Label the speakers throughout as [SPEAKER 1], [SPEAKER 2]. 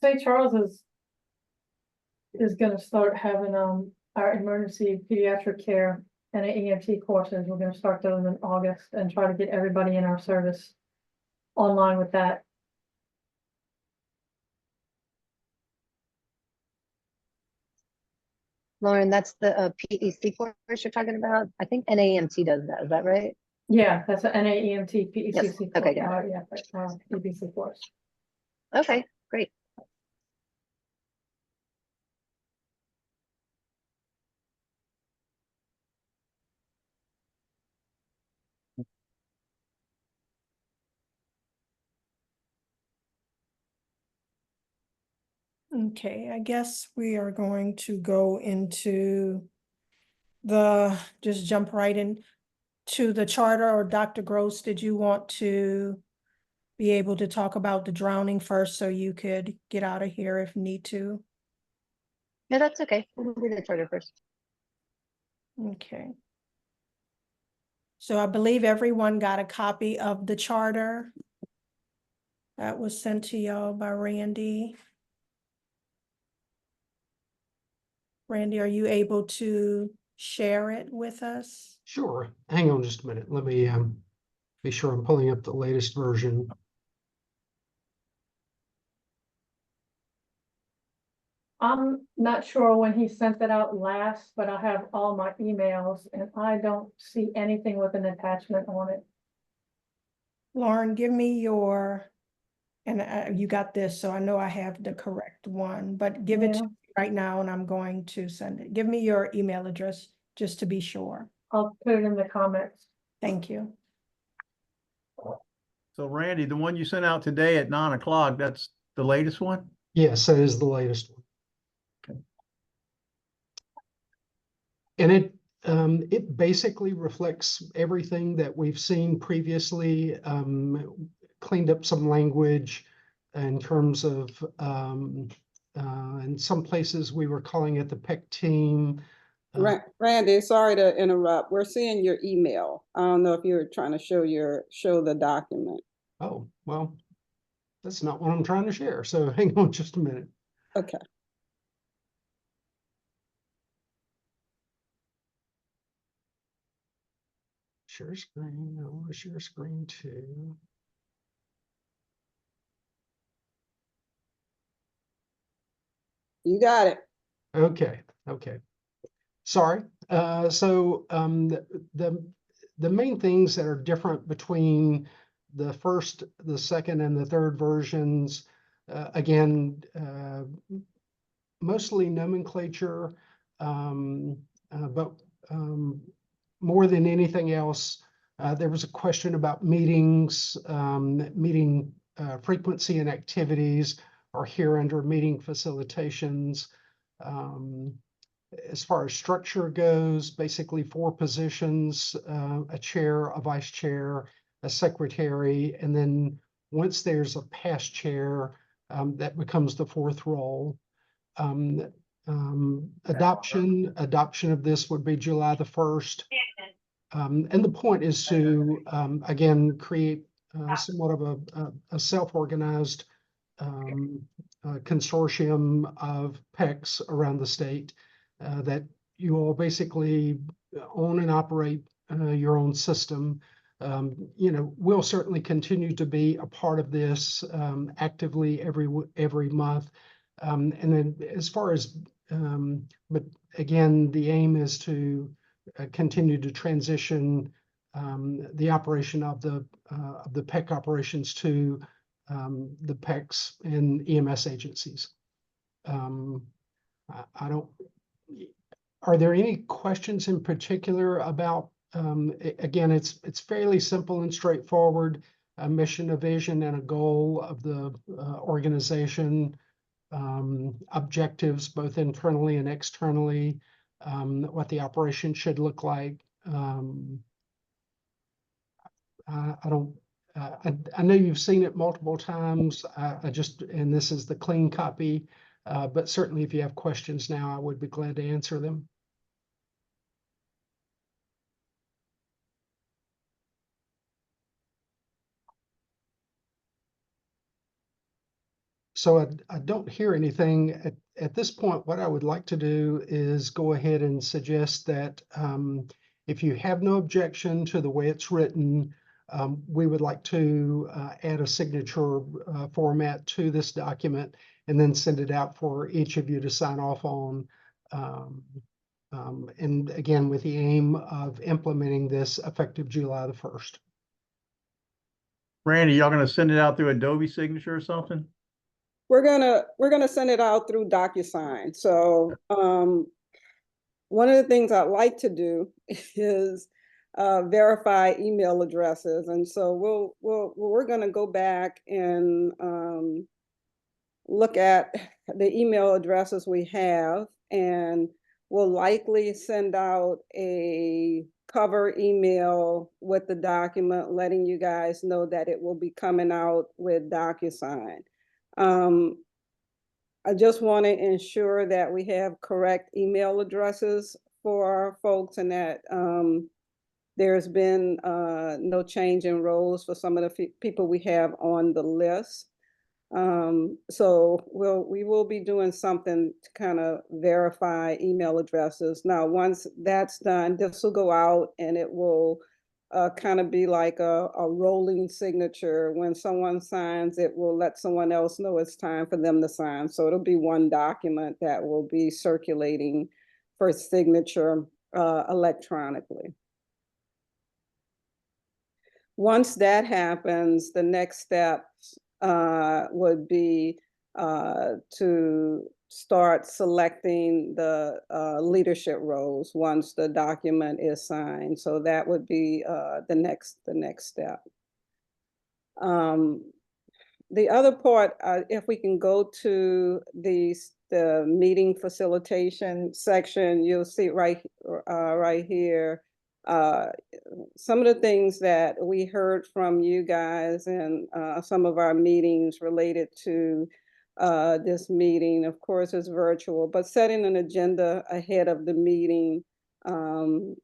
[SPEAKER 1] St. Charles is gonna start having, our emergency pediatric care and EMT courses. We're gonna start those in August and try to get everybody in our service online with that.
[SPEAKER 2] Lauren, that's the PEC course you're talking about. I think NAMT does that. Is that right?
[SPEAKER 1] Yeah, that's an NAEMT PECC.
[SPEAKER 2] Yes. Okay, got
[SPEAKER 1] Yeah, PECC course.
[SPEAKER 2] Okay, great.
[SPEAKER 3] Okay, I guess we are going to go into just jump right in to the charter. Or Dr. Gross, did you want to be able to talk about the drowning first so you could get out of here if need to?
[SPEAKER 2] Yeah, that's okay. We'll do the charter first.
[SPEAKER 3] Okay. So I believe everyone got a copy of the charter that was sent to y'all by Randy. Randy, are you able to share it with us?
[SPEAKER 4] Sure. Hang on just a minute. Let me be sure I'm pulling up the latest version.
[SPEAKER 1] I'm not sure when he sent that out last, but I have all my emails and I don't see anything with an attachment on it.
[SPEAKER 3] Lauren, give me your, and you got this, so I know I have the correct one, but give it to
[SPEAKER 1] Yeah.
[SPEAKER 3] me right now and I'm going to send it. Give me your email address just to be sure.
[SPEAKER 1] I'll put it in the comments.
[SPEAKER 3] Thank you.
[SPEAKER 5] So Randy, the one you sent out today at 9 o'clock, that's the latest one?
[SPEAKER 4] Yes, that is the latest one.
[SPEAKER 5] Okay.
[SPEAKER 4] And it basically reflects everything that we've seen previously, cleaned up some language in terms of, in some places we were calling it the PEC team.
[SPEAKER 6] Randy, sorry to interrupt. We're seeing your email. I don't know if you're trying to show the document.
[SPEAKER 4] Oh, well, that's not what I'm trying to share. So hang on just a minute.
[SPEAKER 6] Okay.
[SPEAKER 4] Share screen. I want to share screen too.
[SPEAKER 6] You got it.
[SPEAKER 4] Okay. Sorry. So the main things that are different between the first, the second, and the third versions, again, mostly nomenclature, but more than anything else, there was a question about meetings, meeting frequency and activities are here under meeting facilitations. As far as structure goes, basically 4 positions, a chair, a vice chair, a secretary, and then once there's a past chair, that becomes the 4th role. Adoption of this would be July the 1st. And the point is to, again, create somewhat of a self-organized consortium of PECs around the state that you all basically own and operate your own system. We'll certainly continue to be a part of this actively every month. And then as far as, but again, the aim is to continue to transition the operation of the PEC operations to the PECs and EMS agencies. I don't, are there any questions in particular about, again, it's fairly simple and straightforward, a mission, a vision, and a goal of the organization, objectives both internally and externally, what the operation should look like. I know you've seen it multiple times. And this is the clean copy, but certainly if you have questions now, I would be glad to answer them. So I don't hear anything at this point. What I would like to do is go ahead and suggest that if you have no objection to the way it's written, we would like to add a signature format to this document and then send it out for each of you to sign off on. And again, with the aim of implementing this effective July the 1st.
[SPEAKER 5] Randy, y'all gonna send it out through Adobe signature or something?
[SPEAKER 6] We're gonna send it out through DocuSign. So one of the things I'd like to do is verify email addresses, and so we're gonna go back and look at the email addresses we have, and we'll likely send out a cover email with the document, letting you guys know that it will be coming out with DocuSign. I just want to ensure that we have correct email addresses for folks, and that there's been no change in roles for some of the people we have on the list. So we will be doing something to kind of verify email addresses. Now, once that's done, this will go out and it will kind of be like a rolling signature. When someone signs, it will let someone else know it's time for them to sign. So it'll be one document that will be circulating for signature electronically. Once that happens, the next steps would be to start selecting the leadership roles once the document is signed. So that would be the next step. The other part, if we can go to the meeting facilitation section, you'll see right here some of the things that we heard from you guys in some of our meetings related to this meeting. Of course, it's virtual, but setting an agenda ahead of the meeting and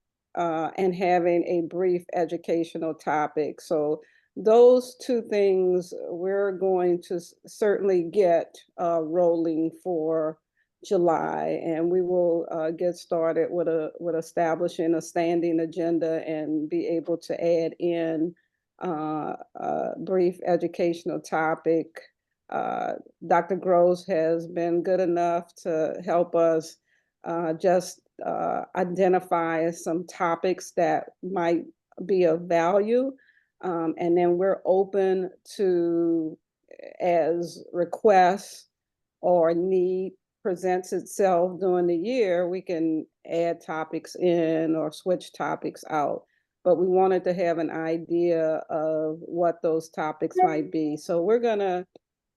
[SPEAKER 6] having a brief educational topic. So those two things we're going to certainly get rolling for July, and we will get started with establishing a standing agenda and be able to add in a brief educational topic. Dr. Gross has been good enough to help us just identify some topics that might be of value. And then we're open to, as requests or need presents itself during the year, we can add topics in or switch topics out. But we wanted to have an idea of what those topics might be. So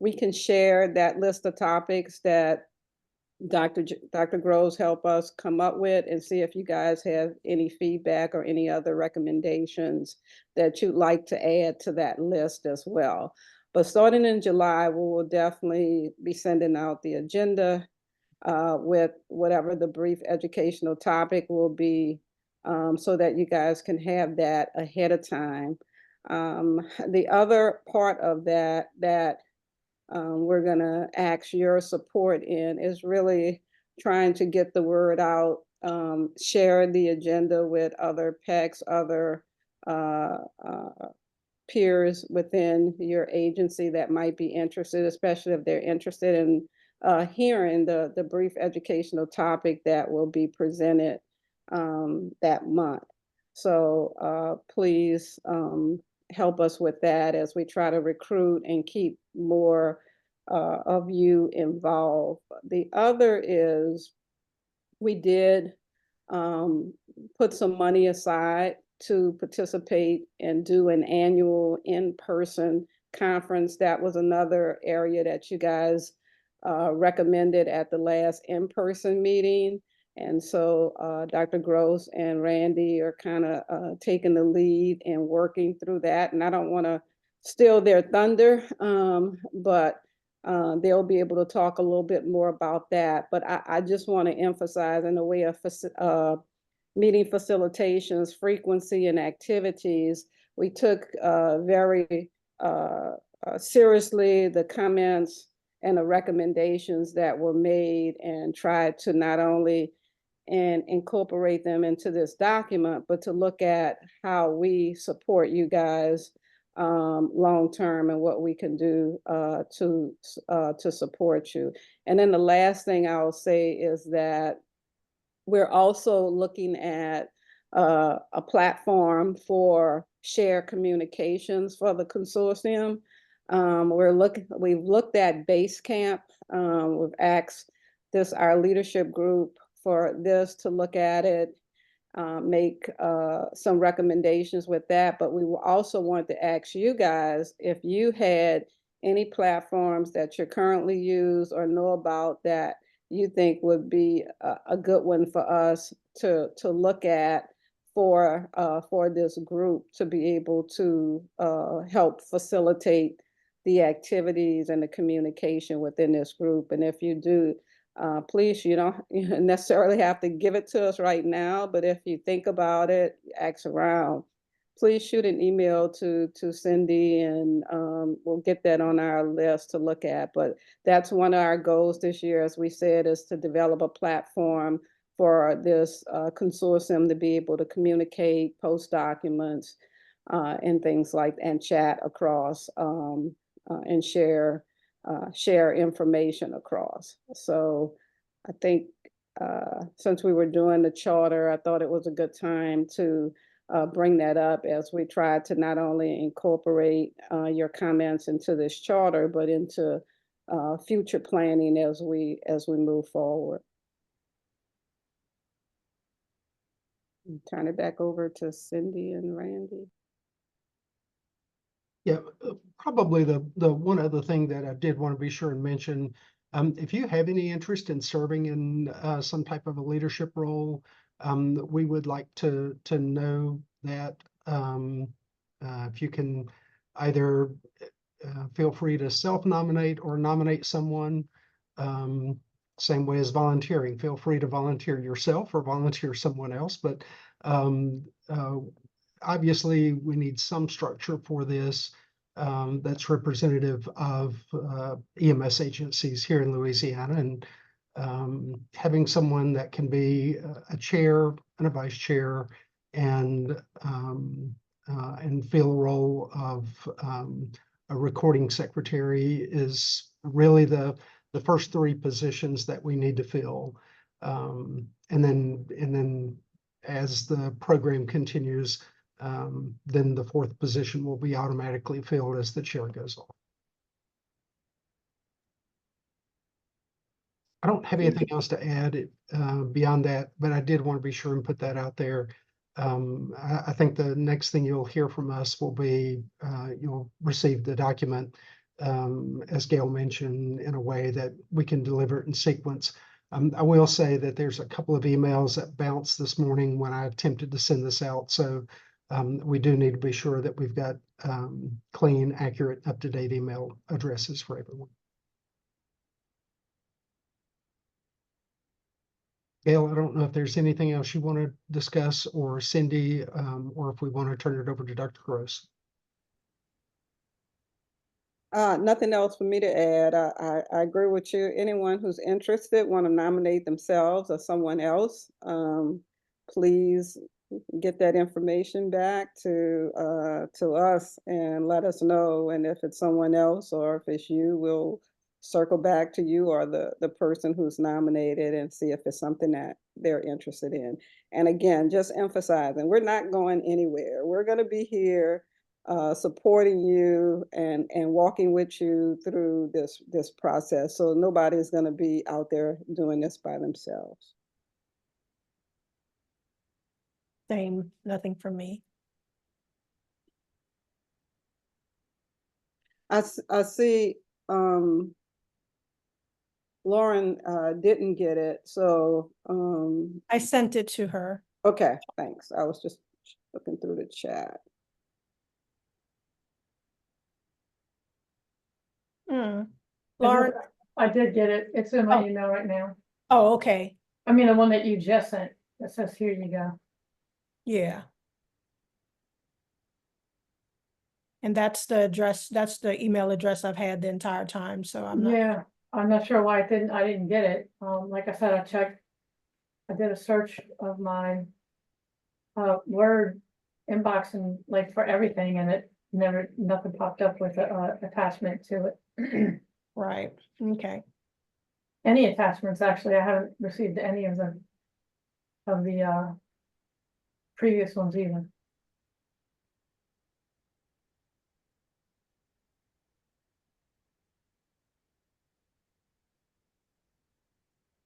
[SPEAKER 6] we can share that list of topics that Dr. Groves helped us come up with, and see if you guys have any feedback or any other recommendations that you'd like to add to that list as well. But starting in July, we will definitely be sending out the agenda with whatever the brief educational topic will be, so that you guys can have that ahead of time. The other part of that we're going to ask your support in is really trying to get the word out, share the agenda with other PECs, other peers within your agency that might be interested, especially if they're interested in hearing the brief educational topic that will be presented that month. So please help us with that as we try to recruit and keep more of you involved. The other is we did put some money aside to participate and do an annual in-person conference. That was another area that you guys recommended at the last in-person meeting. And so Dr. Gross and Randy are kind of taking the lead and working through that. And I don't want to steal their thunder, but they'll be able to talk a little bit more about that. But I just want to emphasize, in the way of meeting facilitations, frequency, and activities, we took very seriously the comments and the recommendations that were made and try to not only incorporate them into this document, but to look at how we support you guys long-term and what we can do to support you. And then the last thing I'll say is that we're also looking at a platform for shared communications for the consortium. We've looked at Basecamp. We've asked our leadership group for this to look at it, make some recommendations with that. But we also want to ask you guys if you had any platforms that you currently use or know about that you think would be a good one for us to look at for this group to be able to help facilitate the activities and the communication within this group. And if you do, please, you don't necessarily have to give it to us right now, but if you think about it, ask around. Please shoot an email to Cindy, and we'll get that on our list to look at. But that's one of our goals this year, as we said, is to develop a platform for this consortium to be able to communicate, post documents, and things like, and chat across and share information across. So I think since we were doing the charter, I thought it was a good time to bring that up as we try to not only incorporate your comments into this charter, but into future planning as we move forward. Turn it back over to Cindy and Randy.
[SPEAKER 4] Yeah, probably the one other thing that I did want to be sure and mention, if you have any interest in serving in some type of a leadership role, we would like to know that. If you can either feel free to self-nominate or nominate someone, same way as volunteering. Feel free to volunteer yourself or volunteer someone else, but obviously we need some structure for this that's representative of EMS agencies here in Louisiana, and having someone that can be a chair and a vice chair and fill a role of a recording secretary is really the first three positions that we need to fill. And then as the program continues, then the fourth position will be automatically filled as the chair goes on. I don't have anything else to add beyond that, but I did want to be sure and put that out there. I think the next thing you'll hear from us will be you'll receive the document, as Gail mentioned, in a way that we can deliver it in sequence. I will say that there's a couple of emails that bounced this morning when I attempted to send this out. So we do need to be sure that we've got clean, accurate, up-to-date email addresses for everyone. Gail, I don't know if there's anything else you want to discuss, or Cindy, or if we want to turn it over to Dr. Gross.
[SPEAKER 6] Nothing else for me to add. I agree with you. Anyone who's interested, want to nominate themselves or someone else, please get that information back to us and let us know. And if it's someone else or if it's you, we'll circle back to you or the person who's nominated and see if it's something that they're interested in. And again, just emphasizing, we're not going anywhere. We're going to be here supporting you and walking with you through this process. So nobody's going to be out there doing this by themselves.
[SPEAKER 3] Same, nothing from me.
[SPEAKER 6] I see Lauren didn't get it, so
[SPEAKER 3] I sent it to her.
[SPEAKER 6] okay, thanks. I was just looking through the chat.
[SPEAKER 3] Lauren,
[SPEAKER 1] I did get it. It's in my
[SPEAKER 3] Oh.
[SPEAKER 1] email right now.
[SPEAKER 3] oh, okay,
[SPEAKER 1] I mean, the one that you just sent, that says, here you go.
[SPEAKER 3] yeah. And that's the address, that's the email address I've had the entire time, so I'm not,
[SPEAKER 1] Yeah, I'm not sure why I didn't get it. Like I said, I did a search of my Word inbox and like for everything, and nothing popped up with a attachment to it.
[SPEAKER 3] Right, okay.
[SPEAKER 1] Any attachments, actually, I haven't received any of the previous ones either.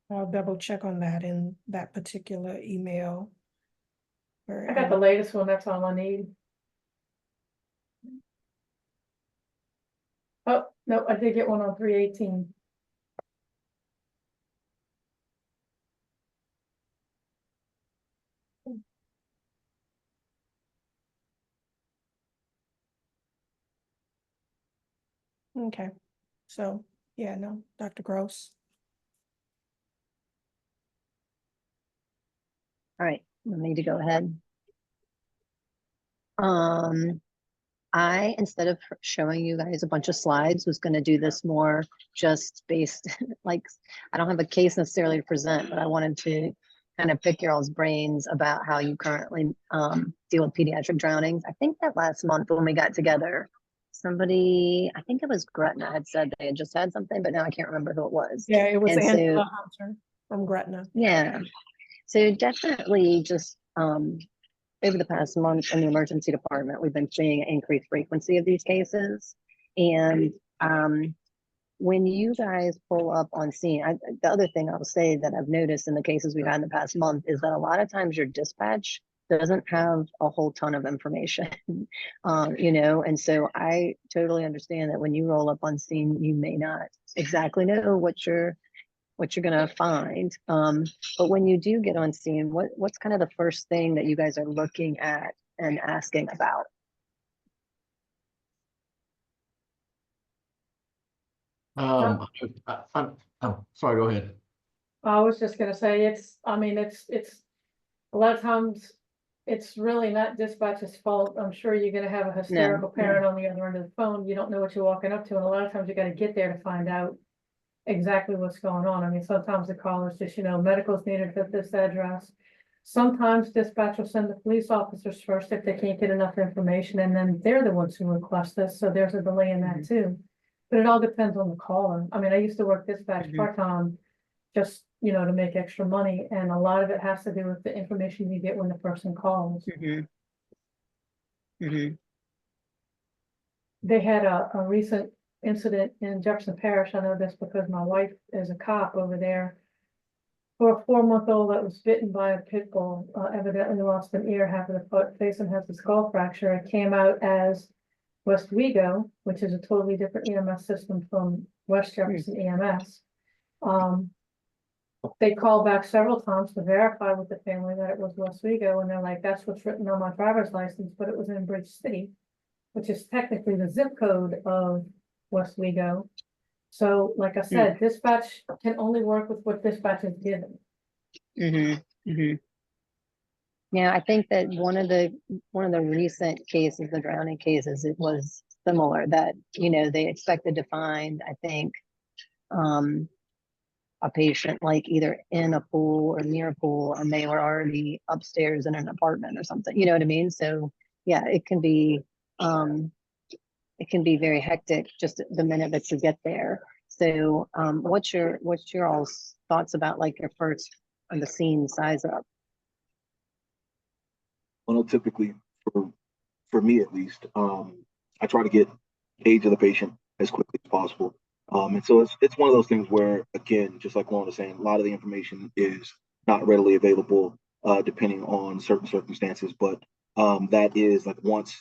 [SPEAKER 3] I'll double check on that in that particular email.
[SPEAKER 1] I got the latest one, that's all I need. Oh, no, I did get one on 3/18.
[SPEAKER 3] Okay, so, yeah, no, Dr. Gross.
[SPEAKER 2] All right, I need to go ahead. I, instead of showing you guys a bunch of slides, was gonna do this more just based, like, I don't have a case necessarily to present, but I wanted to kind of pick your all's brains about how you currently deal with pediatric drownings. I think that last month when we got together, somebody, I think it was Gretna, had said they had just had something, but now I can't remember who it was.
[SPEAKER 3] Yeah, it was
[SPEAKER 2] And so-
[SPEAKER 3] Angela Hunter from Gretna.
[SPEAKER 2] Yeah, so definitely just over the past month in the emergency department, we've been seeing an increased frequency of these cases. And when you guys pull up on scene, the other thing I'll say that I've noticed in the cases we've had in the past month is that a lot of times your dispatch doesn't have a whole ton of information, you know, and so I totally understand that when you roll up on scene, you may not exactly know what you're gonna find. But when you do get on scene, what's kind of the first thing that you guys are looking at and asking about?
[SPEAKER 5] Oh, sorry, go ahead.
[SPEAKER 1] I was just gonna say, it's a lot of times, it's really not dispatch's fault. I'm sure you're gonna have a hysterical
[SPEAKER 2] No.
[SPEAKER 1] parent on the other end of the phone. You don't know what you're walking up to, and a lot of times you gotta get there to find out exactly what's going on. I mean, sometimes the callers just, medical's needed at this address. Sometimes dispatch will send the police officers first if they can't get enough information, and then they're the ones who request this, so there's a delay in that too. But it all depends on the caller. I mean, I used to work dispatch
[SPEAKER 2] Mhm.
[SPEAKER 1] part-time, just, to make extra money, and a lot of it has to do with the information you get when the person calls.
[SPEAKER 2] Mhm. Mhm.
[SPEAKER 1] They had a recent incident in Jefferson Parish. I know this because my wife is a cop over there. For a 4-month-old that was bitten by a pit bull, evidently lost an ear, half of the foot, face, and has a skull fracture. It came out as West Wego, which is a totally different EMS system from West Jefferson EMS. They called back several times to verify with the family that it was West Wego, and they're like, that's what's written on my driver's license, but it was in Bridge City, which is technically the zip code of West Wego. So, like I said, dispatch can only work with what dispatch is given.
[SPEAKER 2] Mhm. Mhm. Yeah, I think that one of the recent cases, the drowning cases, it was similar that, they expected to find, I think, a patient like either in a pool or near a pool, and they were already upstairs in an apartment or something, you know what I mean? So yeah, it can be very hectic just the minute that you get there. So what's your all's thoughts about like your first on the scene size up?
[SPEAKER 7] Well, typically for me at least, I try to get age of the patient as quickly as possible. And so it's one of those things where, again, just like Lauren was saying, a lot of the information is not readily available, depending on certain circumstances. But that is like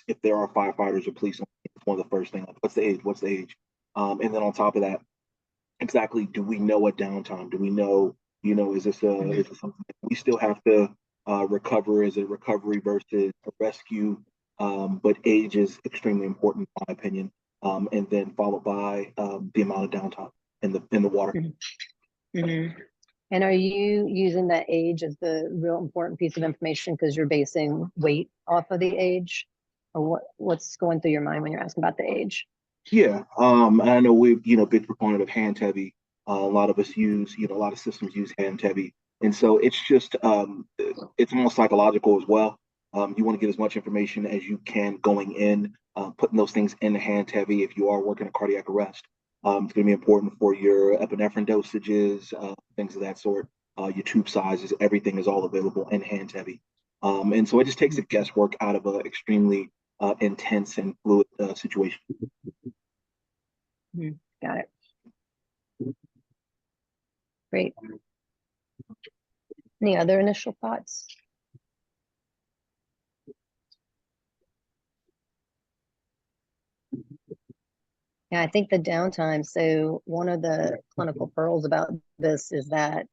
[SPEAKER 7] if there are firefighters or police, it's one of the first things. Like, what's the age? What's the age? And then on top of that, exactly, do we know a downtime? Do we know, is this something that we still have to recover? Is it recovery versus a rescue? But age is extremely important, in my opinion. And then followed by the amount of downtime in the water.
[SPEAKER 2] Mm-hmm. And are you using that age as the real important piece of information because you're basing weight off of the age? Or what's going through your mind when you're asking about the age?
[SPEAKER 7] Yeah, I know we're big proponent of hands heavy A lot of us use, a lot of systems use hand heavy. And so it's just, it's almost psychological as well. You want to get as much information as you can going in, putting those things in the hand heavy. If you are working a cardiac arrest, it's going to be important for your epinephrine dosages, things of that sort. Your tube sizes, everything is all available in hand heavy. And so it just takes the guesswork out of an extremely intense and fluid situation.
[SPEAKER 2] Got it. Great. Any other initial thoughts? Yeah, I think the downtime. So one of the clinical pearls about this is that,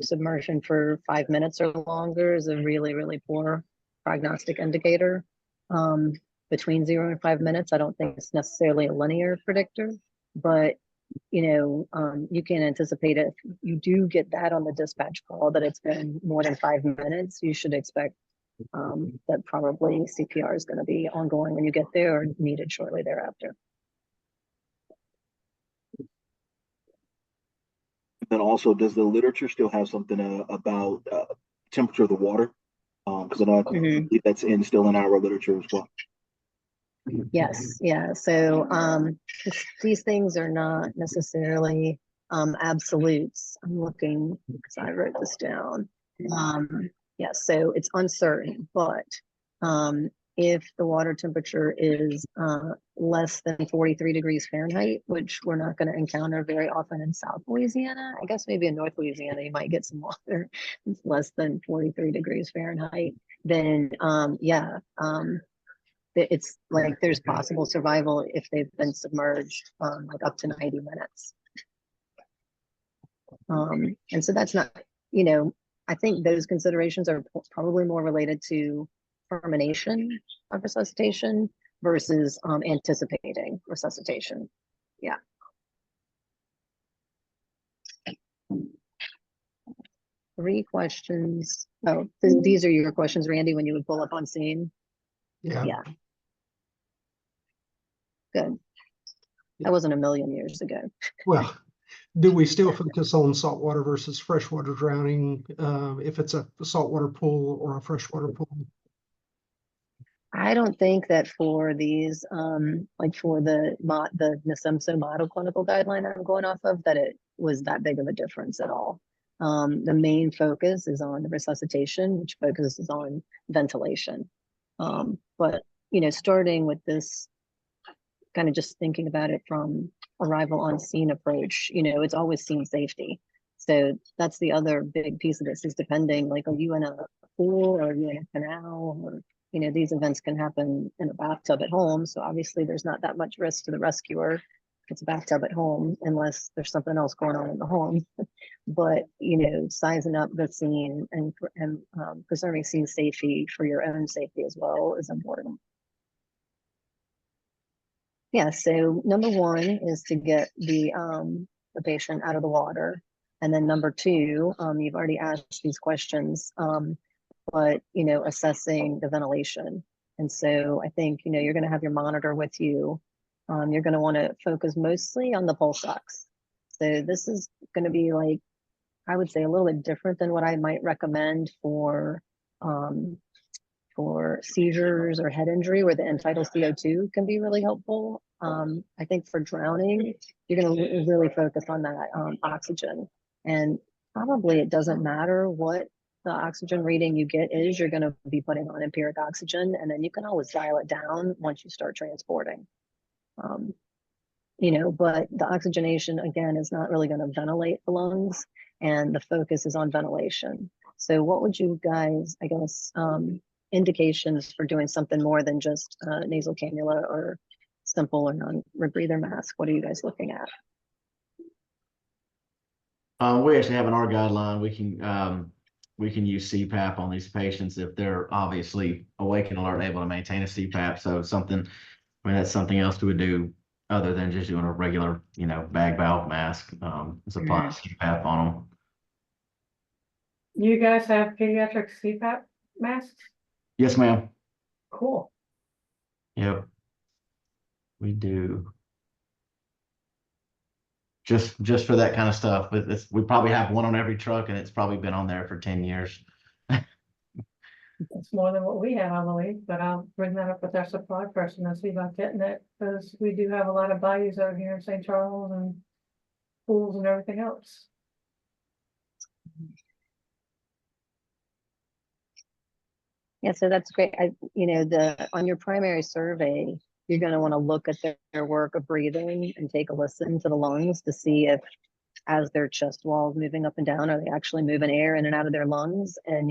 [SPEAKER 2] submersion for 5 minutes or longer is a really, really poor prognostic indicator. Between 0 and 5 minutes, I don't think it's necessarily a linear predictor, but you can anticipate if you do get that on the dispatch call that it's been more than 5 minutes, you should expect that probably CPR is going to be ongoing when you get there or needed shortly thereafter.
[SPEAKER 7] Then also, does the literature still have something about temperature of the water? Because I know believe that's still in our literature as well.
[SPEAKER 2] Yes, yeah. So these things are not necessarily absolutes. I'm looking because I wrote this down. Yeah, so it's uncertain, but if the water temperature is less than 43 degrees Fahrenheit, which we're not going to encounter very often in South Louisiana, I guess maybe in North Louisiana, you might get some water that's less than 43 degrees Fahrenheit, then it's like there's possible survival if they've been submerged like up to 90 minutes. And so that's not, I think those considerations are probably more related to termination of resuscitation versus anticipating resuscitation. Yeah. 3 questions. Oh, these are your questions, Randy, when you would pull up on scene. Yeah. Good. That wasn't a million years ago.
[SPEAKER 4] Well, do we still focus on saltwater versus freshwater drowning if it's a saltwater pool or a freshwater pool?
[SPEAKER 2] I don't think that for these, like for the NASEMSO model clinical guideline I'm going off of, that it was that big of a difference at all. The main focus is on the resuscitation, which focuses on ventilation. But, starting with this, kind of just thinking about it from arrival on scene approach, it's always scene safety. So that's the other big piece of this is depending, like, are you in a pool or are you in a canal? Or, these events can happen in a bathtub at home. So obviously there's not that much risk to the rescuer if it's a bathtub at home, unless there's something else going on in the home. But, sizing up the scene and preserving scene safety for your own safety as well is important. Yeah, so number 1 is to get the patient out of the water. And then number 2, you've already asked these questions, but, assessing the ventilation. And so I think, you're going to have your monitor with you. You're going to want to focus mostly on the pulse ox. So this is going to be like, I would say a little bit different than what I might recommend for seizures or head injury, where the end tidal CO2 can be really helpful. I think for drowning, you're going to really focus on that oxygen. And probably it doesn't matter what the oxygen reading you get is, you're going to be putting on empiric oxygen, and then you can always dial it down once you start transporting. But the oxygenation, again, is not really going to ventilate the lungs, and the focus is on ventilation. So what would you guys, I guess, indications for doing something more than just nasal cannula or simple or non-rebreather mask? What are you guys looking at?
[SPEAKER 8] We actually have in our guideline, we can use CPAP on these patients if they're obviously awake and alert, able to maintain a CPAP. So that's something else we would do other than just doing a regular, bag valve mask, is applying CPAP on them.
[SPEAKER 1] You guys have pediatric CPAP masks?
[SPEAKER 8] Yes, ma'am.
[SPEAKER 1] Cool.
[SPEAKER 8] Yep. We do. just for that kind of stuff. But we probably have one on every truck, and it's probably been on there for 10 years.
[SPEAKER 1] It's more than what we have, I believe, but I'll bring that up with our supply person and see about getting it, because we do have a lot of bayous out here in St. Charles and pools and everything else.
[SPEAKER 2] Yeah, so that's great. On your primary survey, you're going to want to look at their work of breathing and take a listen to the lungs to see if, as their chest walls moving up and down, are they actually moving air in and out of their lungs? And,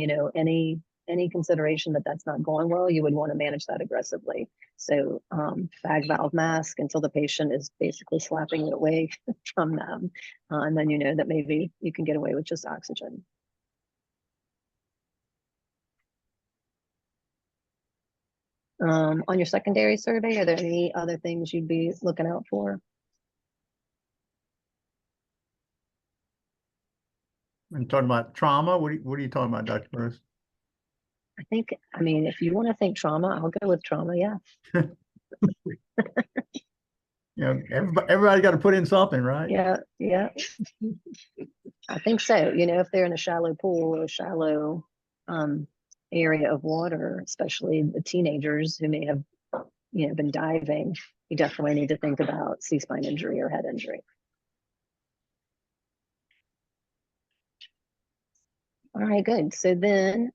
[SPEAKER 2] any consideration that that's not going well, you would want to manage that aggressively. So bag valve mask until the patient is basically slapping it away from them. And then that maybe you can get away with just oxygen. On your secondary survey, are there any other things you'd be looking out for?
[SPEAKER 5] I'm talking about trauma. What are you talking about, Dr. Bruce?
[SPEAKER 2] If you want to think trauma, I'll go with trauma. Yeah.
[SPEAKER 5] Everybody got to put in something, right?
[SPEAKER 2] Yeah. Yeah. I think so. If they're in a shallow pool or a shallow area of water, especially the teenagers who may have, been diving, you definitely need to think about C-spine injury or head injury. All right, good. So then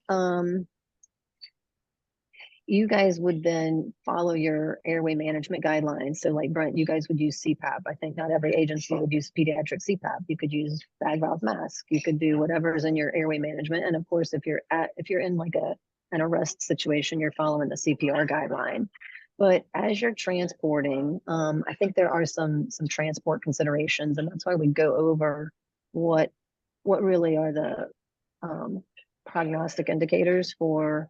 [SPEAKER 2] you guys would then follow your airway management guidelines. So like Brent, you guys would use CPAP. I think not every agency would use pediatric CPAP. You could use bag valve mask. You could do whatever is in your airway management. And of course, if you're in like an arrest situation, you're following the CPR guideline. But as you're transporting, I think there are some transport considerations, and that's why we go over what really are the prognostic indicators for,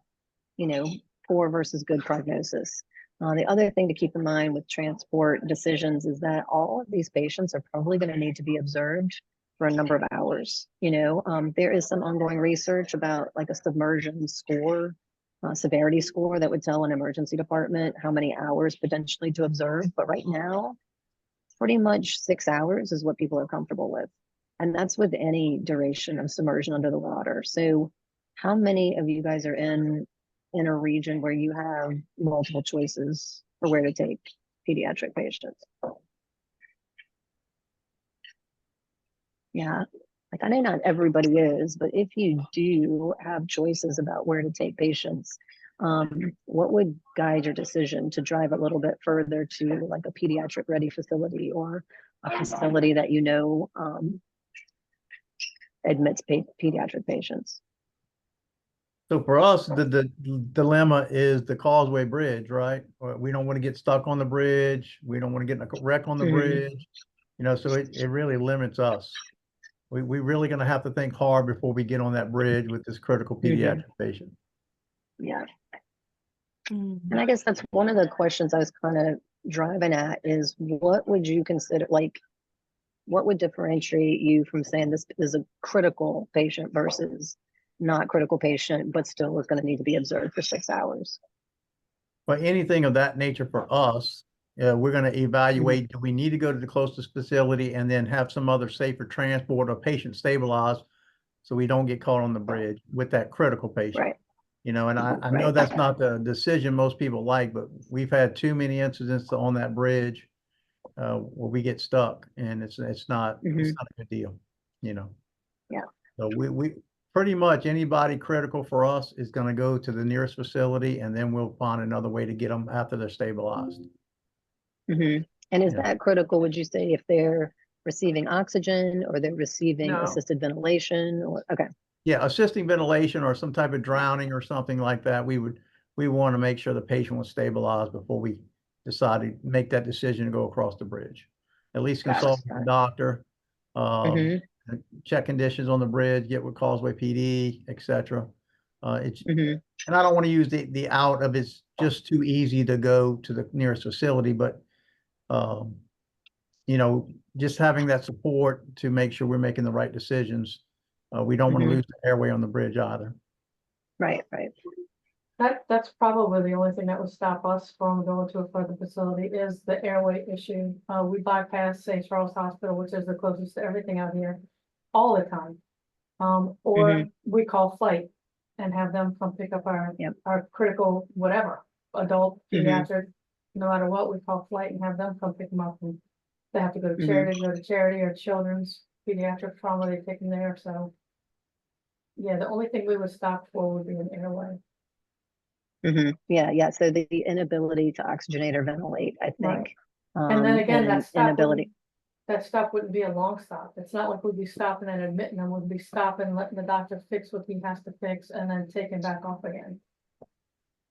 [SPEAKER 2] poor versus good prognosis. The other thing to keep in mind with transport decisions is that all of these patients are probably going to need to be observed for a number of hours. There is some ongoing research about like a submersion score, severity score that would tell an emergency department how many hours potentially to observe. But right now, pretty much 6 hours is what people are comfortable with. And that's with any duration of submersion under the water. So how many of you guys are in a region where you have multiple choices for where to take pediatric patients? Yeah, like I know not everybody is, but if you do have choices about where to take patients, what would guide your decision to drive a little bit further to like a pediatric ready facility or a facility that admits pediatric patients?
[SPEAKER 5] So for us, the dilemma is the Causeway Bridge, right? We don't want to get stuck on the bridge. We don't want to get in a wreck on the bridge. So it really limits us. We really going to have to think hard before we get on that bridge with this critical pediatric patient.
[SPEAKER 2] Yeah. And I guess that's one of the questions I was kind of driving at is what would you consider, like, what would differentiate you from saying this is a critical patient versus not critical patient, but still is going to need to be observed for 6 hours?
[SPEAKER 5] But anything of that nature for us, we're going to evaluate, do we need to go to the closest facility and then have some other safer transport of patient stabilized so we don't get caught on the bridge with that critical patient?
[SPEAKER 2] Right.
[SPEAKER 5] And I know that's not the decision most people like, but we've had too many incidents on that bridge where we get stuck, and it's not a good deal,
[SPEAKER 2] Yeah.
[SPEAKER 5] So we pretty much anybody critical for us is going to go to the nearest facility, and then we'll find another way to get them after they're stabilized.
[SPEAKER 2] And is that critical, would you say, if they're receiving oxygen or they're receiving assisted ventilation? Or okay.
[SPEAKER 5] Yeah, assisting ventilation or some type of drowning or something like that. We want to make sure the patient was stabilized before we decide to make that decision to go across the bridge. At least consult with the doctor, check conditions on the bridge, get with Causeway PD, etc. And I don't want to use the out of it's just too easy to go to the nearest facility, but just having that support to make sure we're making the right decisions. We don't want to lose the airway on the bridge either.
[SPEAKER 2] Right.
[SPEAKER 1] That's probably the only thing that would stop us from going to a further facility is the airway issue. We bypass St. Charles Hospital, which is the closest to everything out here, all the time. Or we call flight and have them come pick up our critical whatever, adult, pediatric, no matter what, we call flight and have them come pick them up. And they have to go to charity or children's pediatric trauma, they take them there, so. Yeah, the only thing we would stop for would be an airway.
[SPEAKER 2] Yeah. So the inability to oxygenate or ventilate, I
[SPEAKER 1] Right.
[SPEAKER 2] think.
[SPEAKER 1] And then again,
[SPEAKER 2] and inability.
[SPEAKER 1] that stop wouldn't be a long stop. It's not like we'd be stopping and admitting them, we'd be stopping, letting the doctor fix what he has to fix and then taking back off again.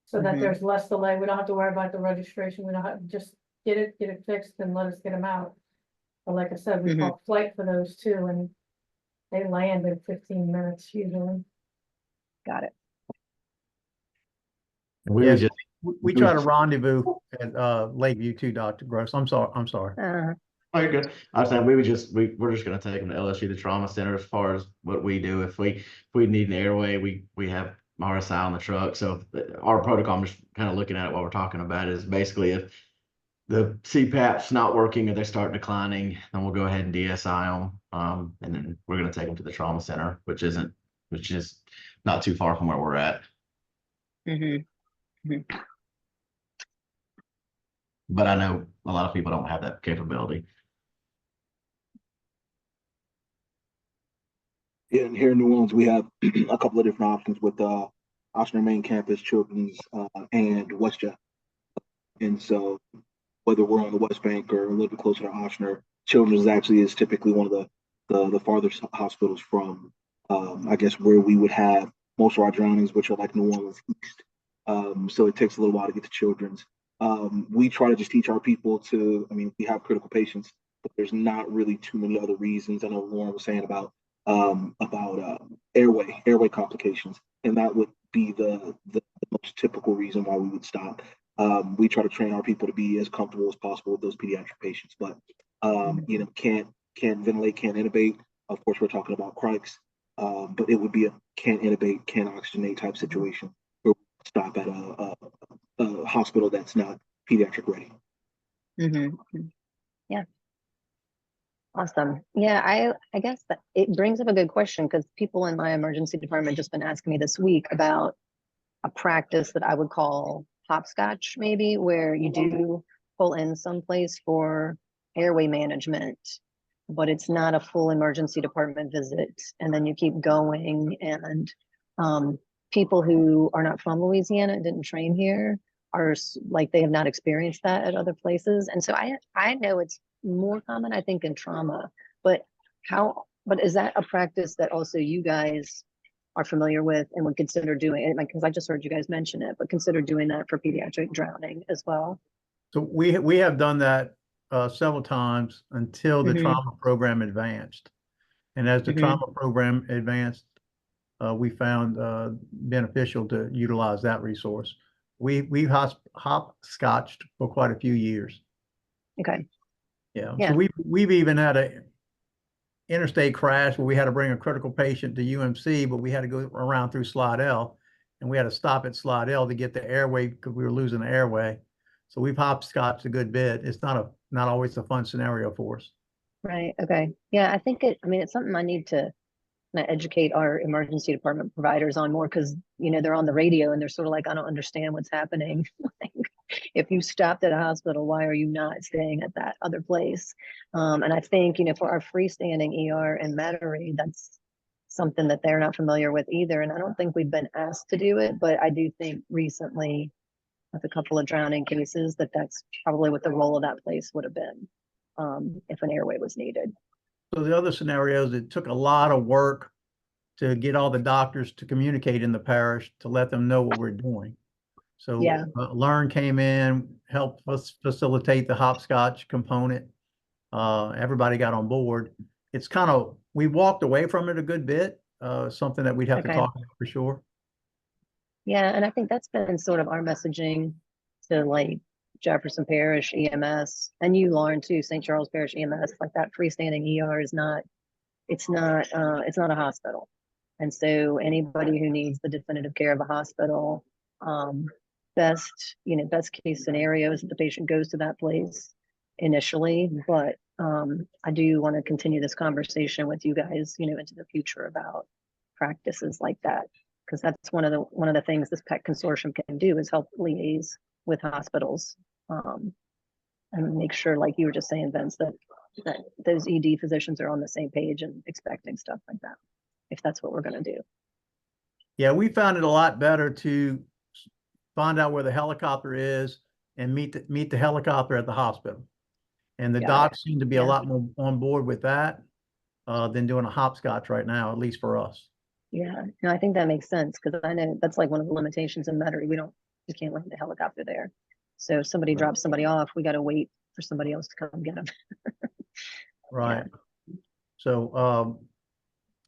[SPEAKER 1] So that there's less delay. We don't have to worry about the registration. We don't have to just get it fixed and let us get them out. But like I said, we call flight for those too, and they land in 15 minutes usually.
[SPEAKER 2] Got it.
[SPEAKER 8] We
[SPEAKER 5] Yes,
[SPEAKER 8] would just,
[SPEAKER 5] we try to rendezvous at Lakeview too, Dr. Gross. I'm sorry.
[SPEAKER 8] oh, you're good. I was saying, we're just gonna take them to LSU, the trauma center, as far as what we do. If we need an airway, we have RSI on the truck. So our protocol, I'm just kind of looking at it while we're talking about it, is basically if the CPAP's not working or they start declining, then we'll go ahead and DSI them. And then we're gonna take them to the trauma center, which is not too far from where we're at. But I know a lot of people don't have that capability.
[SPEAKER 7] Yeah, and here in New Orleans, we have a couple of different options with Oshner Main Campus, Children's, and WestJet. And so whether we're on the West Bank or a little bit closer to Oshner, Children's actually is typically one of the farthest hospitals from, I guess, where we would have most of our drownings, which are like New Orleans East. So it takes a little while to get to Children's. We try to just teach our people we have critical patients, but there's not really too many other reasons. I know Lauren was saying about airway complications, and that would be the most typical reason why we would stop. We try to train our people to be as comfortable as possible with those pediatric patients, but can't ventilate, can't intubate. Of course, we're talking about crikes, but it would be a can't intubate, can't oxygenate type situation where we stop at a hospital that's not pediatric ready.
[SPEAKER 2] Yeah. Awesome. Yeah, I guess that it brings up a good question, because people in my emergency department just been asking me this week about a practice that I would call hopscotch, maybe, where you do pull in someplace for airway management, but it's not a full emergency department visit. And then you keep going, and people who are not from Louisiana, didn't train here, are like, they have not experienced that at other places. And so I know it's more common, I think, in trauma, but is that a practice that also you guys are familiar with and would consider doing it? Because I just heard you guys mention it, but consider doing that for pediatric drowning as well.
[SPEAKER 5] So we have done that several times until the trauma program advanced. And as the trauma program advanced, we found beneficial to utilize that resource. We've hopscotched for quite a few years.
[SPEAKER 2] Okay.
[SPEAKER 5] Yeah. So we've even had a interstate crash where we had to bring a critical patient to UMC, but we had to go around through Slidell, and we had to stop at Slidell to get the airway because we were losing the airway. So we've hopscotched a good bit. It's not always a fun scenario for us.
[SPEAKER 2] Right. Okay. Yeah, I think it's something I need to educate our emergency department providers on more, because they're on the radio and they're sort of like, I don't understand what's happening. Like, if you stopped at a hospital, why are you not staying at that other place? And I think for our freestanding ER in Metairie, that's something that they're not familiar with either. And I don't think we've been asked to do it, but I do think recently, with a couple of drowning cases, that's probably what the role of that place would have been, if an airway was needed.
[SPEAKER 5] So the other scenarios, it took a lot of work to get all the doctors to communicate in the parish to let them know what we're doing. So Learn came in, helped us facilitate the hopscotch component. Everybody got on board. It's we walked away from it a good bit, something that we'd have to talk about for sure.
[SPEAKER 2] Yeah, and I think that's been sort of our messaging to like Jefferson Parish EMS, and you, Lauren, too, St. Charles Parish EMS. Like, that freestanding ER is not a hospital. And so anybody who needs the definitive care of a hospital, best, best case scenarios that the patient goes to that place initially, but I do want to continue this conversation with you guys, into the future about practices like that, because that's one of the things this PECC consortium can do is help liaise with hospitals, and make sure, like you were just saying, Vince, that those ED physicians are on the same page and expecting stuff like that, if that's what we're going to do.
[SPEAKER 5] Yeah, we found it a lot better to find out where the helicopter is and meet the helicopter at the hospital. And the
[SPEAKER 2] Got it.
[SPEAKER 5] docs seem to be a
[SPEAKER 2] Yeah.
[SPEAKER 5] lot more on board with that than doing a hopscotch right now, at least for us.
[SPEAKER 2] Yeah, no, I think that makes sense, because I know that's like one of the limitations in Metairie. You can't land the helicopter there. So if somebody drops somebody off, we got to wait for somebody else to come get them.
[SPEAKER 5] Right. So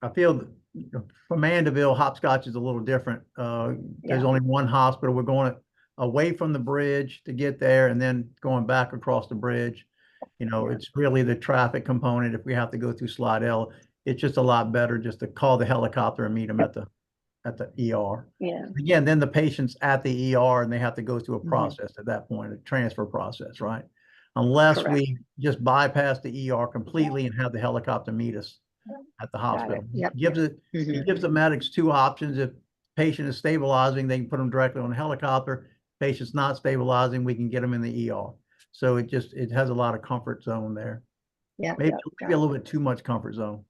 [SPEAKER 5] I feel that for Mandeville, hopscotch is a little different. There's
[SPEAKER 2] Yeah.
[SPEAKER 5] only one hospital. We're going away from the bridge to get there and then going back across the bridge.
[SPEAKER 2] Yeah.
[SPEAKER 5] It's really the traffic component. If we have to go through Slidell, it's just a lot better just to call the helicopter and meet them at the ER.
[SPEAKER 2] Yeah.
[SPEAKER 5] Again, then the patient's at the ER and they have to go through a
[SPEAKER 2] Mhm.
[SPEAKER 5] process at that point, a transfer process, right? Unless
[SPEAKER 2] Correct.
[SPEAKER 5] we just bypass the ER completely and have the helicopter meet us at the
[SPEAKER 2] Got it.
[SPEAKER 5] hospital.
[SPEAKER 2] Yep.
[SPEAKER 5] It
[SPEAKER 2] Mhm.
[SPEAKER 5] gives the medics two options. If patient is stabilizing, they can put them directly on a helicopter. Patient's not stabilizing, we can get them in the ER. So it has a lot of comfort zone there.
[SPEAKER 2] Yeah.
[SPEAKER 5] Maybe
[SPEAKER 2] Yeah.
[SPEAKER 5] a little bit too much comfort zone.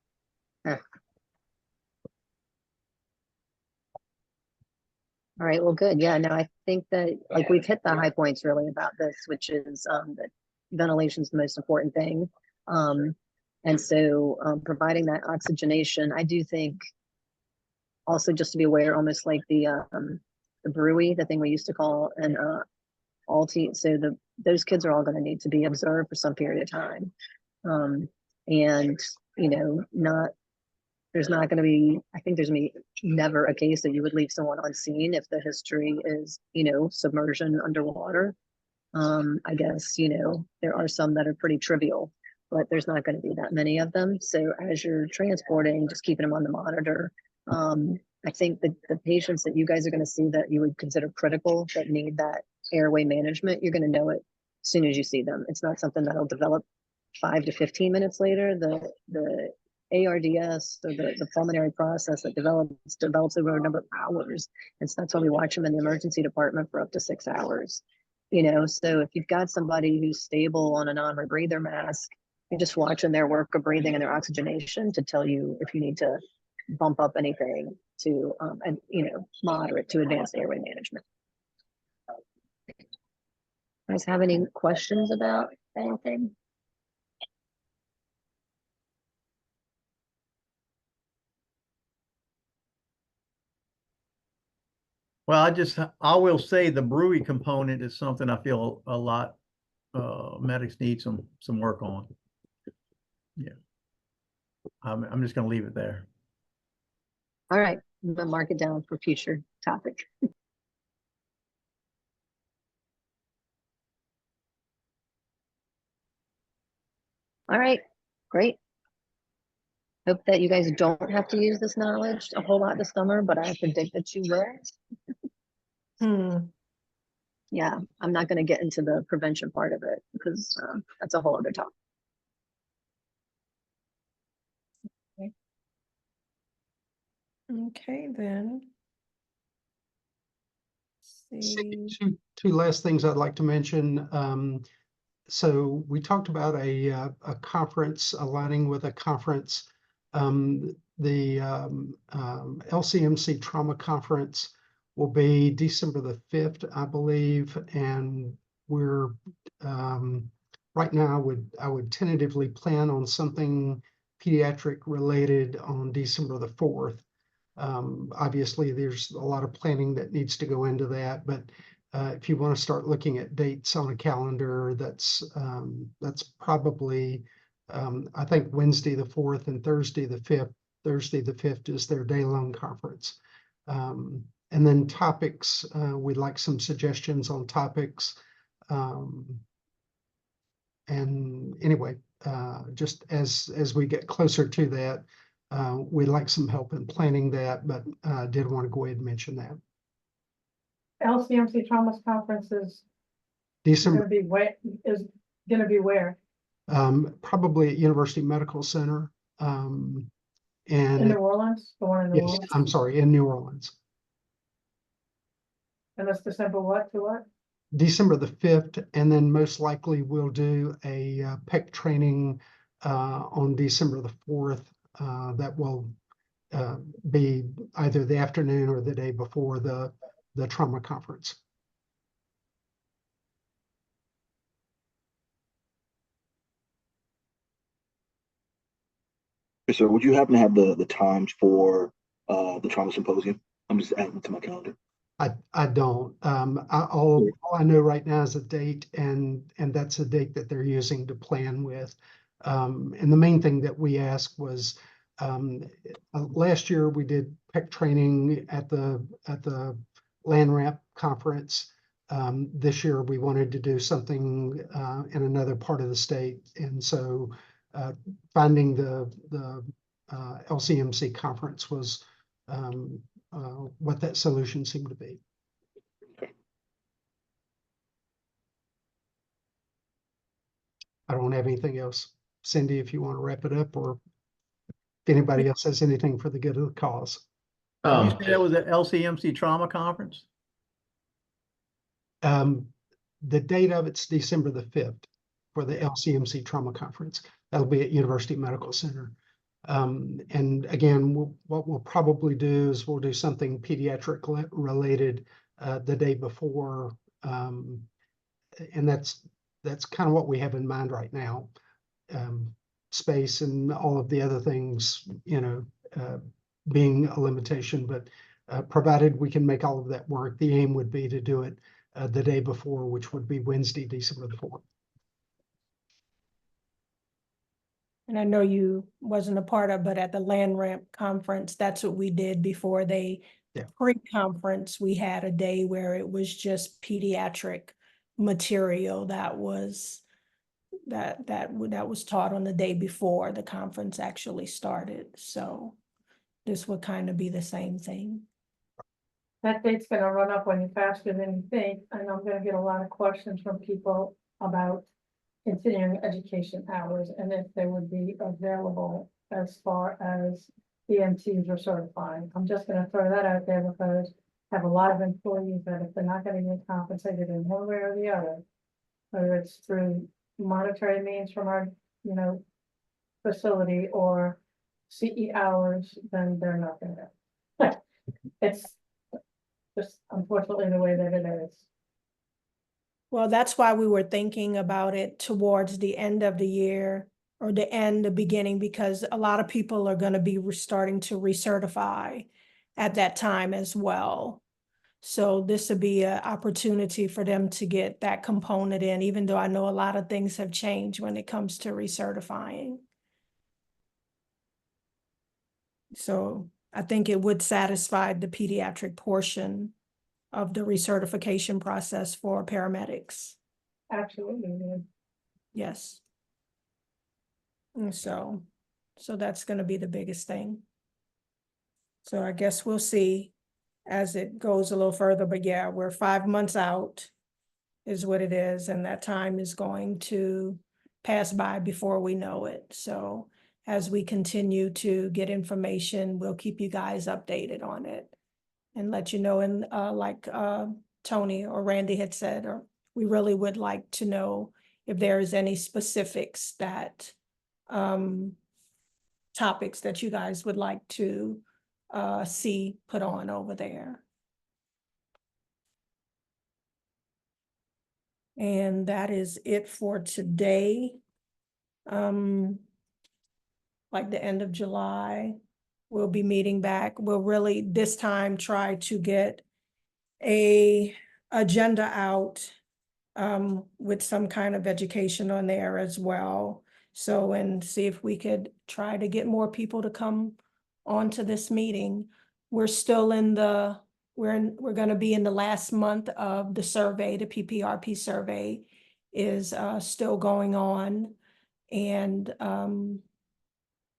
[SPEAKER 2] All right, well, good. Yeah, no, I think that like we've hit the high points really about this, which is that ventilation is the most important thing. And so providing that oxygenation, I do think also just to be aware, almost like the brewery, the thing we used to call an alti. So those kids are all going to need to be observed for some period of time. And there's not going to be, I think there's going to be never a case that you would leave someone on scene if the history is, submersion underwater. I guess, there are some that are pretty trivial, but there's not going to be that many of them. So as you're transporting, just keeping them on the monitor. I think that the patients that you guys are going to see that you would consider critical that need that airway management, you're going to know it as soon as you see them. It's not something that'll develop 5 to 15 minutes later. The ARDS, or the pulmonary process that develops over a number of hours. And so that's why we watch them in the emergency department for up to 6 hours. So if you've got somebody who's stable on a non-rebreather mask, you're just watching their work of breathing and their oxygenation to tell you if you need to bump up anything to, moderate to advanced airway management. You guys have any questions about anything?
[SPEAKER 5] Well, I will say the brewery component is something I feel a lot medics need some work on. Yeah. I'm just going to leave it there.
[SPEAKER 2] All right, I'm gonna mark it down for future topic. All right, great. Hope that you guys don't have to use this knowledge a whole lot this summer, but I predict that you will. Yeah, I'm not going to get into the prevention part of it because that's a whole other topic.
[SPEAKER 3] Okay, then. See.
[SPEAKER 4] Two last things I'd like to mention. So we talked about a conference aligning with a conference. The LCMC Trauma Conference will be December the 5th, I believe, and we're right now I would tentatively plan on something pediatric related on December the 4th. Obviously, there's a lot of planning that needs to go into that, but if you want to start looking at dates on a calendar, that's probably I think Wednesday the 4th and Thursday the 5th. Thursday the 5th is their day-long conference. And then topics, we'd like some suggestions on topics. And anyway, just as we get closer to that, we'd like some help in planning that, but did want to go ahead and mention that.
[SPEAKER 1] LCMC Trauma Conference is
[SPEAKER 4] December,
[SPEAKER 1] gonna be where?
[SPEAKER 4] probably at University Medical Center.
[SPEAKER 1] In
[SPEAKER 4] And
[SPEAKER 1] New Orleans, the one in New
[SPEAKER 4] yes,
[SPEAKER 1] Orleans?
[SPEAKER 4] I'm sorry, in New Orleans.
[SPEAKER 1] And that's December what to what?
[SPEAKER 4] December the 5th, and then most likely we'll do a PEC training on December the 4th. That will be either the afternoon or the day before the trauma conference.
[SPEAKER 7] Yes, sir, would you happen to have the times for the trauma symposium? I'm just adding it to my calendar.
[SPEAKER 4] I don't. All I know right now is a date, and that's a date that they're using to plan with. And the main thing that we asked was, last year we did PEC training at the land ramp conference. This year we wanted to do something in another part of the state, and so finding the LCMC conference was what that solution seemed to be. I don't have anything else. Cindy, if you want to wrap it up, or if anybody else has anything for the good of the cause.
[SPEAKER 5] Did you say that was at LCMC Trauma Conference?
[SPEAKER 4] The date of it's December the 5th for the LCMC Trauma Conference. That'll be at University Medical Center. And again, what we'll probably do is we'll do something pediatric related the day before. And that's kind of what we have in mind right now. Space and all of the other things, being a limitation, but provided we can make all of that work, the aim would be to do it the day before, which would be Wednesday, December the 4th.
[SPEAKER 3] And I know you wasn't a part of, but at the land ramp conference, that's what we did before pre-conference, we had a day where it was just pediatric material that was taught on the day before the conference actually started. So this would kind of be the same thing.
[SPEAKER 1] That date's gonna run up on you faster than you think, and I'm gonna get a lot of questions from people about continuing education hours and if they would be available as far as EMTs are certifying. I'm just gonna throw that out there because I have a lot of employees that if they're not gonna get compensated in one way or the other, whether it's through monetary means from our, facility or CE hours, then they're not gonna. It's just unfortunately the way that it is.
[SPEAKER 3] Well, that's why we were thinking about it towards the end of the year or the beginning, because a lot of people are going to be starting to recertify at that time as well. So this would be an opportunity for them to get that component in, even though I know a lot of things have changed when it comes to recertifying. So I think it would satisfy the pediatric portion of the recertification process for paramedics.
[SPEAKER 1] Absolutely.
[SPEAKER 3] Yes. And so that's going to be the biggest thing. So I guess we'll see as it goes a little further, but yeah, we're 5 months out is what it is. And that time is going to pass by before we know it. So as we continue to get information, we'll keep you guys updated on it and let you know. And like Tony or Randy had said, or we really would like to know if there is any specifics that topics that you guys would like to see put on over there. And that is it for today. Like the end of July, we'll be meeting back. We'll really this time try to get a agenda out with some kind of education on there as well. So, and see if we could try to get more people to come onto this meeting. We're still in the, we're going to be in the last month of the survey. The PPRP survey is still going on. And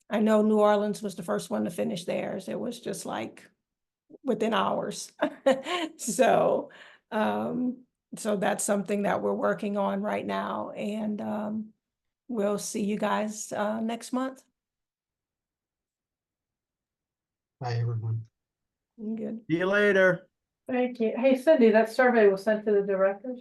[SPEAKER 3] I know New Orleans was the first one to finish theirs. It was just like within hours. So So that's something that we're working on right now, and we'll see you guys next month.
[SPEAKER 4] Bye, everyone.
[SPEAKER 3] Good.
[SPEAKER 5] See you later.
[SPEAKER 1] Thank you. Hey Cindy, that survey was sent to the directors?